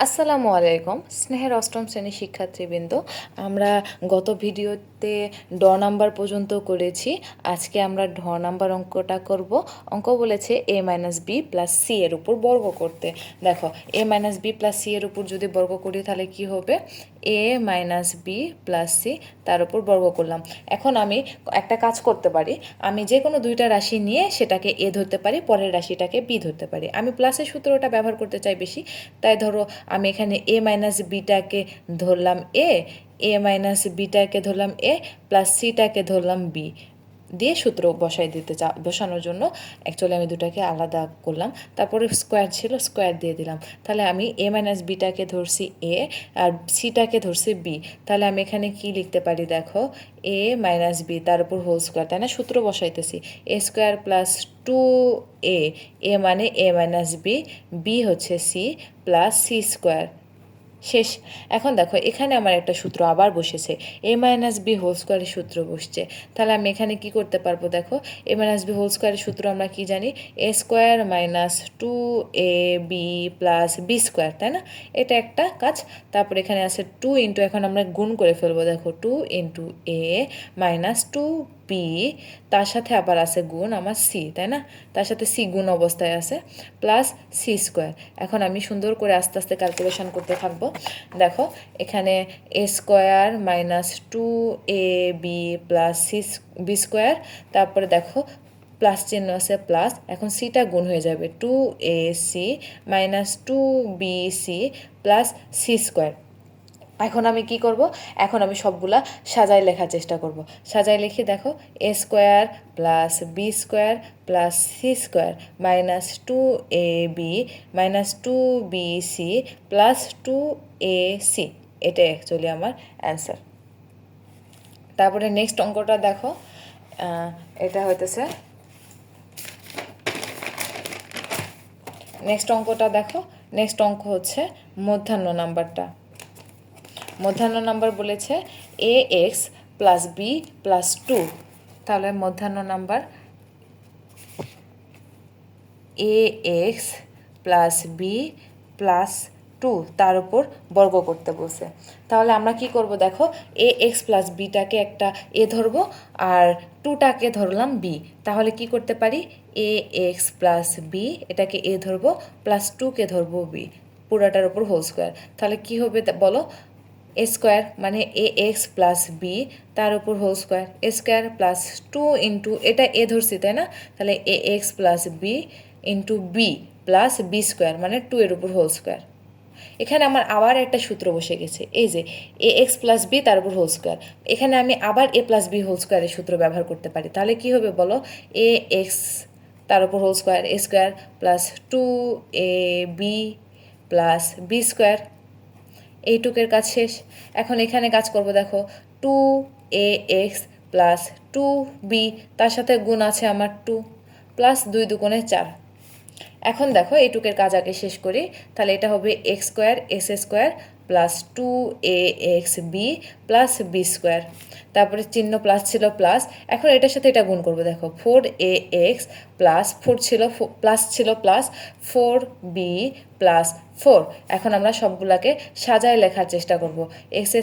আসসালামু আলাইকুম স্নেহের অষ্টম শ্রেণীর শিক্ষার্থীবৃন্দ। আমরা গত ভিডিওতে নাম্বার পর্যন্ত করেছি। আজকে আমরা নাম্বার অঙ্কটা করব। অঙ্ক বলেছে a-b+c এর উপর বর্গ করতে। দেখো a-b+c এর উপর যদি বর্গ করি তাহলে কি হবে, a-b+c তার উপর বর্গ করলাম। এখন আমি একটা কাজ করতে পারি, আমি যে কোনো দুইটা রাশি নিয়ে সেটাকে a ধরতে পারি, পরের রাশিটাকে b ধরতে পারি। আমি প্লাসের সূত্রটা ব্যবহার করতে চাই বেশি, তাই ধরো আমি এখানে a-bটাকে ধরলাম a-bটাকে ধরলাম a প্লাস সিটাকে ধরলাম b দিয়ে সূত্র বসানোর জন্য অ্যাকচুয়ালি আমি দুটাকে আলাদা করলাম। তারপরে স্কোয়ার ছিল, স্কোয়ার দিয়ে দিলাম। তাহলে আমি a-bটাকে ধরছি a আর সিটাকে ধরছি b। তাহলে আমি এখানে কি লিখতে পারি, দেখো a-b তার উপর হোল স্কোয়ার, তাই না? সূত্র বসাইতেছি a square plus 2a, a মানে a-b, b হচ্ছে c প্লাস c স্কোয়ার। শেষ। এখন দেখো এখানে আমার একটা সূত্র আবার বসেছে, a-b হোল স্কোয়ারের সূত্র বসছে। তাহলে আমি এখানে কি করতে পারবো, দেখো a-b হোল স্কোয়ারের সূত্র আমরা কি জানি, a square minus 2ab plus b square, তাই না? এটা একটা কাজ। তারপর এখানে আছে 2 ইন্টু, এখন আমরা গুণ করে ফেলবো, দেখো 2 ইন্টু a মাইনাস 2b, তার সাথে আবার আছে গুণ আমার c, তাই না? তার সাথে c গুণ অবস্থায় আছে, প্লাস c স্কোয়ার। এখন আমি সুন্দর করে আস্তে আস্তে ক্যালকুলেশন করতে থাকবো। দেখো এখানে a square minus 2ab plus b square, তারপরে দেখো প্লাস চিহ্ন আছে প্লাস, এখন সিটা গুণ হয়ে যাবে 2ac minus 2bc plus c square. এখন আমি কি করব, এখন আমি সবগুলা সাজায় লেখার চেষ্টা করব। সাজায় লিখি, দেখো a square plus b square plus c square minus 2ab minus 2bc plus 2ac, এটা অ্যাকচুয়ালি আমার অ্যান্সার। তারপরে নেক্সট অঙ্কটা দেখো, এটা হইতেছে নেক্সট অঙ্কটা দেখো, নেক্সট অঙ্ক হচ্ছে মধ্যাহ্ন নাম্বারটা। মধ্যাহ্ন নাম্বার বলেছে ax প্লাস b প্লাস 2। তাহলে মধ্যাহ্ন number ax plus b plus 2 তার উপর বর্গ করতে বলছে। তাহলে আমরা কি করব, দেখো ax প্লাস bটাকে একটা a ধরবো আর 2টাকে ধরলাম b। তাহলে কি করতে পারি, ax প্লাস b এটাকে a ধরবো প্লাস 2কে ধরবো b, পুরাটার উপর হোল স্কোয়ার। তাহলে কি হবে বলো, এ স্কোয়ার মানে এ এক্স প্লাস বি তার উপর whole square, A square plus 2 into, এটা এ ধরছি তাই না? তাহলে A X plus B into B plus B square মানে 2 এর উপর হোল স্কোয়ার। এখানে আমার আবার একটা সূত্র বসে গেছে, এই যে এ এক্স প্লাস বি তার উপর হোল স্কোয়ার। এখানে আমি আবার এ প্লাস বি হোল স্কোয়ারের সূত্র ব্যবহার করতে পারি। তাহলে কি হবে বলো, এ এক্স তার উপর whole square, A square plus 2ab plus B square. এইটুকের কাজ শেষ। এখন এখানে কাজ করব, দেখো 2ax প্লাস 2b, তার সাথে গুণ আছে আমার 2 প্লাস 2 দুগুণে 4। এখন দেখো এইটুকের কাজ আগে শেষ করি। তাহলে এটা হবে x square s square plus 2ax b plus B square, তারপরে চিহ্ন প্লাস ছিল প্লাস। এখন এটার সাথে এটা গুণ করবো, দেখো 4ax প্লাস 4 ছিল প্লাস ছিল প্লাস 4b প্লাস 4। এখন আমরা সবগুলাকে সাজায় লেখার চেষ্টা করব। এক্স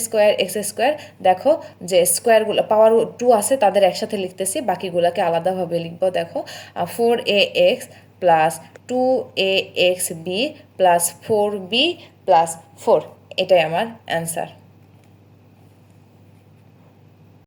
স্কোয়ার, দেখো যে স্কোয়ারগুলো পাওয়ার 2 আছে তাদের একসাথে লিখতেছি, বাকিগুলোকে আলাদাভাবে লিখবো। দেখো 4ax plus 2axb plus 4b plus 4, এটাই আমার অ্যান্সার।